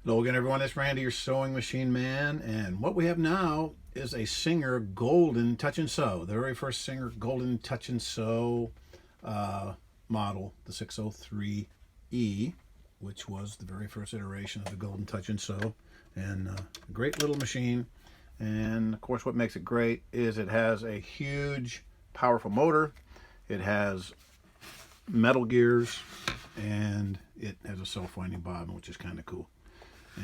Hello again, everyone. It's Randy, your sewing machine man. And what we have now is a Singer Golden Touch and Sew, the very first Singer Golden Touch and Sew uh, model, the 603E, which was the very first iteration of the Golden Touch and Sew. And a great little machine. And of course, what makes it great is it has a huge, powerful motor. It has metal gears, and it has a self-winding bobbin, which is kind of cool.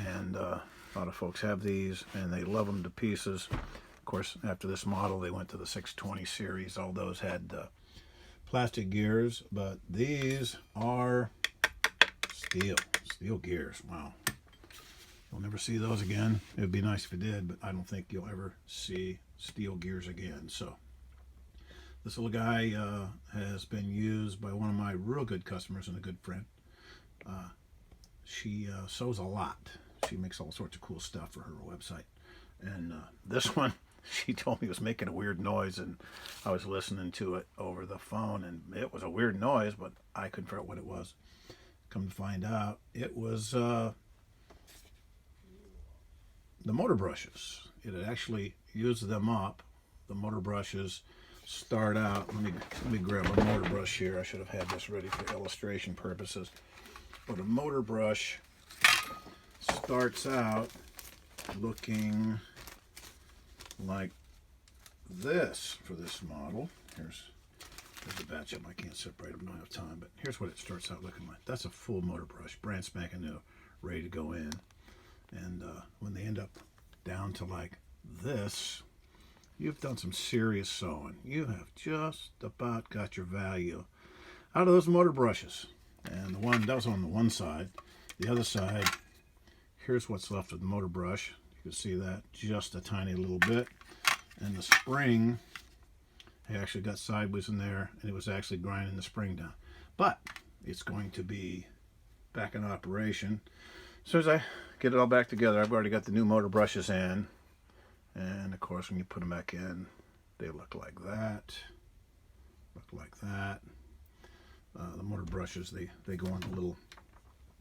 And a lot of folks have these and they love them to pieces. Of course, after this model they went to the 620 series. All those had plastic gears, but these are steel gears. Wow, you'll never see those again. It would be nice if it did, but I don't think you'll ever see steel gears again. So this little guy has been used by one of my real good customers and a good friend. She sews a lot. She makes all sorts of cool stuff for her website. And this one, she told me was making a weird noise, and I was listening to it over the phone, and it was a weird noise, but I couldn't figure out what it was. Come to find out, it was the motor brushes. It had actually used them up. The motor brushes start out. Let me grab a motor brush here. I should have had this ready for illustration purposes. But a motor brush starts out looking like this for this model. Here's a batch of them. I can't separate them, don't have time, but here's what it starts out looking like. That's a full motor brush, brand spanking new, ready to go in. And when they end up down to like this, you've done some serious sewing. You have just about got your value out of those motor brushes. And the one that was on the one side. The other side, here's what's left of the motor brush. You can see that just a tiny little bit. And the spring, I actually got sideways in there, and it was actually grinding the spring down. But it's going to be back in operation. As soon as I get it all back together, I've already got the new motor brushes in. And of course, when you put them back in, they look like that. Look like that. The motor brushes, they go on the little,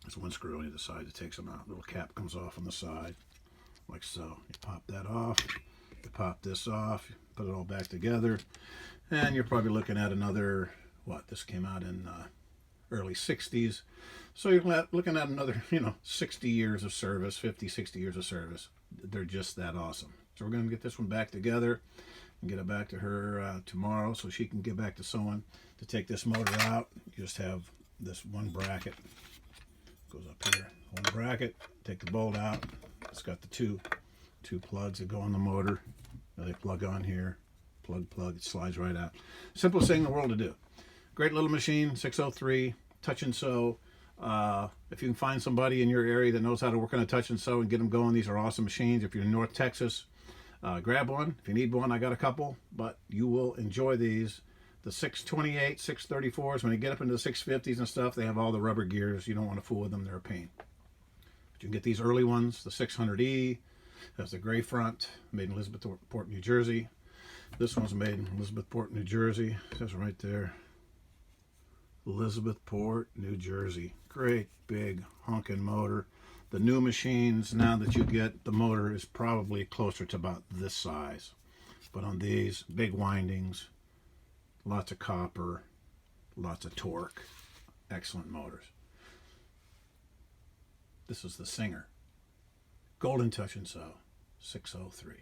there's one screw on either side that takes them out. The little cap comes off on the side, like so. You pop that off, you pop this off, you put it all back together, and you're probably looking at another, this came out in early 60s. So you're looking at another, 60 years of service, 50, 60 years of service. They're just that awesome. So we're going to get this one back together and get it back to her tomorrow so she can get back to sewing. To take this motor out, you just have this one bracket. Goes up here, one bracket. Take the bolt out. It's got the two plugs that go on the motor. They plug on here. Plug. It slides right out. Simplest thing in the world to do. Great little machine, 603, touch and sew. If you can find somebody in your area that knows how to work on a touch and sew and get them going, these are awesome machines. If you're in North Texas, grab one. If you need one, I got a couple, but you will enjoy these. The 628, 634s, when you get up into the 650s and stuff, they have all the rubber gears. You don't want to fool with them. They're a pain. But you can get these early ones. The 600E has the gray front, made in Elizabethport, New Jersey. This one's made in Elizabethport, New Jersey. It says right there, Elizabethport, New Jersey. Great big honking motor. The new machines, now that you get, the motor is probably closer to about this size. But on these, big windings, lots of copper, lots of torque, excellent motors. This is the Singer Golden Touch and Sew 603.